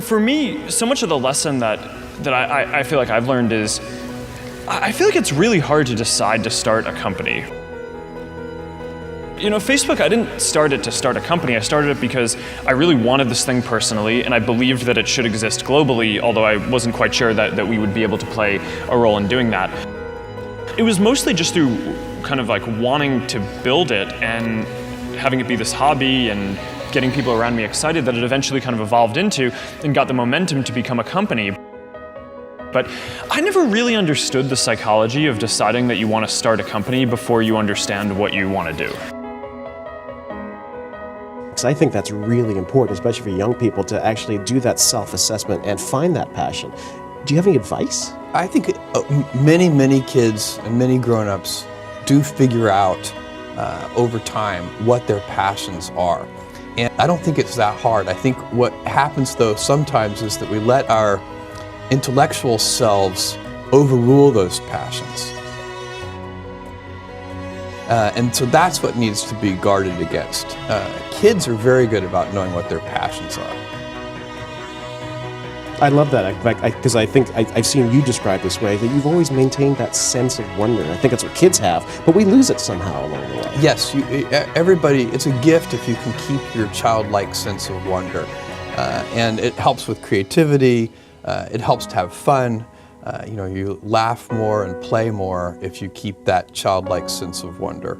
For me, so much of the lesson that I feel like I've learned is, I feel like it's really hard to decide to start a company. Facebook, I didn't start it to start a company. I started it because I really wanted this thing personally, and I believed that it should exist globally, although I wasn't quite sure that we would be able to play a role in doing that. It was mostly just through kind of like wanting to build it and having it be this hobby and getting people around me excited that it eventually kind of evolved into and got the momentum to become a company. But I never really understood the psychology of deciding that you want to start a company before you understand what you want to do. I think that's really important, especially for young people, to actually do that self-assessment and find that passion. Do you have any advice? I think many kids and many grown-ups do figure out over time what their passions are. And I don't think it's that hard. I think what happens though sometimes is that we let our intellectual selves overrule those passions. And so that's what needs to be guarded against. Kids are very good about knowing what their passions are. I love that, because I think I've seen you describe this way, that you've always maintained that sense of wonder. I think that's what kids have, but we lose it somehow along the way. Yes, everybody, it's a gift if you can keep your childlike sense of wonder. And it helps with creativity, it helps to have fun. You laugh more and play more if you keep that childlike sense of wonder.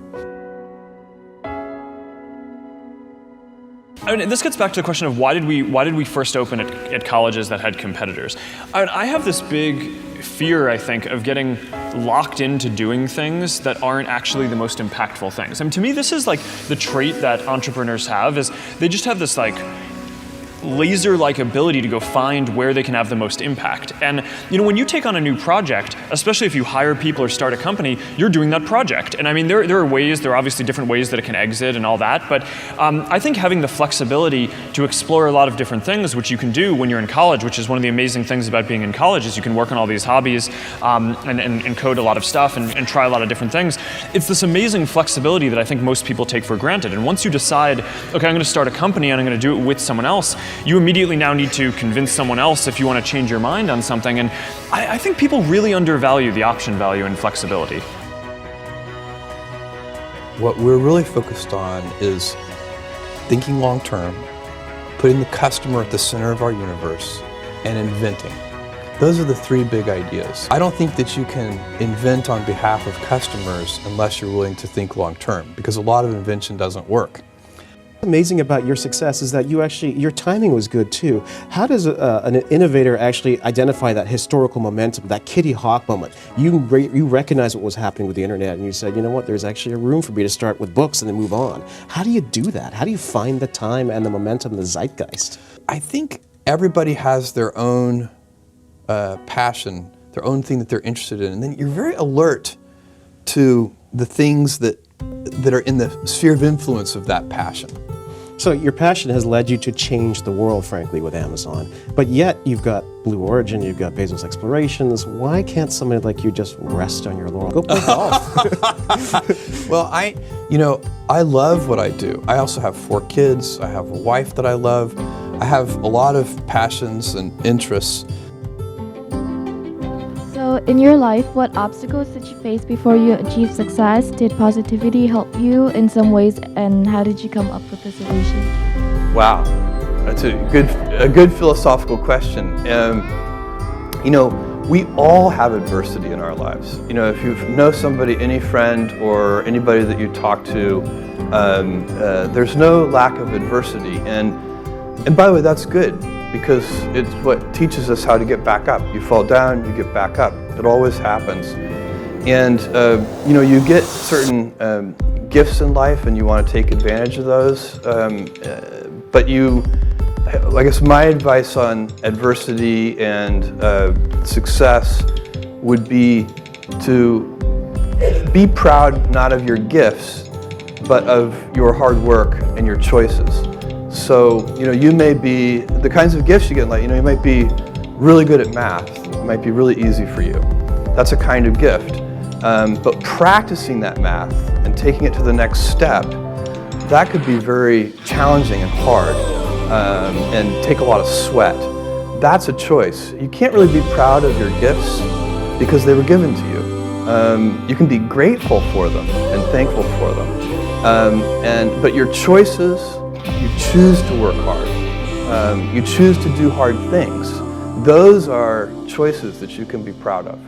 This gets back to the question of why did we first open at colleges that had competitors? I have this big fear, I think, of getting locked into doing things that aren't actually the most impactful things. To me, this is like the trait that entrepreneurs have, is they just have this like laser-like ability to go find where they can have the most impact. And when you take on a new project, especially if you hire people or start a company, you're doing that project. And there are obviously different ways that it can exit and all that, but I think having the flexibility to explore a lot of different things, which you can do when you're in college, which is one of the amazing things about being in college, is you can work on all these hobbies and code a lot of stuff and try a lot of different things. It's this amazing flexibility that I think most people take for granted. And once you decide, okay, I'm going to start a company and I'm going to do it with someone else, you immediately now need to convince someone else if you want to change your mind on something. And I think people really undervalue the option value and flexibility. What we're really focused on is thinking long term, putting the customer at the center of our universe, and inventing. Those are the three big ideas. I don't think that you can invent on behalf of customers unless you're willing to think long term, because a lot of invention doesn't work. What's amazing about your success is that your timing was good too. How does an innovator actually identify that historical momentum, that Kitty Hawk moment? You recognize what was happening with the internet and you said, you know what, there's actually a room for me to start with books and then move on. How do you do that? How do you find the time and the momentum, the zeitgeist? I think everybody has their own passion, their own thing that they're interested in, and then you're very alert to the things that are in the sphere of influence of that passion. So your passion has led you to change the world, frankly, with Amazon. But yet you've got Blue Origin, you've got Bezos Explorations. Why can't somebody like you just rest on your laurels? Go play golf. Well, I love what I do. I also have 4 kids. I have a wife that I love. I have a lot of passions and interests. So in your life, what obstacles did you face before you achieved success? Did positivity help you in some ways, and how did you come up with the solution? Wow, that's a good philosophical question. We all have adversity in our lives. If you know somebody, any friend or anybody that you talk to, there's no lack of adversity. And by the way, that's good, because it's what teaches us how to get back up. You fall down, you get back up. It always happens. And you get certain gifts in life and you want to take advantage of those. But I guess my advice on adversity and success would be to be proud not of your gifts, but of your hard work and your choices. So, you may be, the kinds of gifts you get in life, you might be really good at math. It might be really easy for you. That's a kind of gift. But practicing that math and taking it to the next step, that could be very challenging and hard. and take a lot of sweat. That's a choice. You can't really be proud of your gifts because they were given to you. You can be grateful for them and thankful for them. But your choices, you choose to work hard. You choose to do hard things. Those are choices that you can be proud of.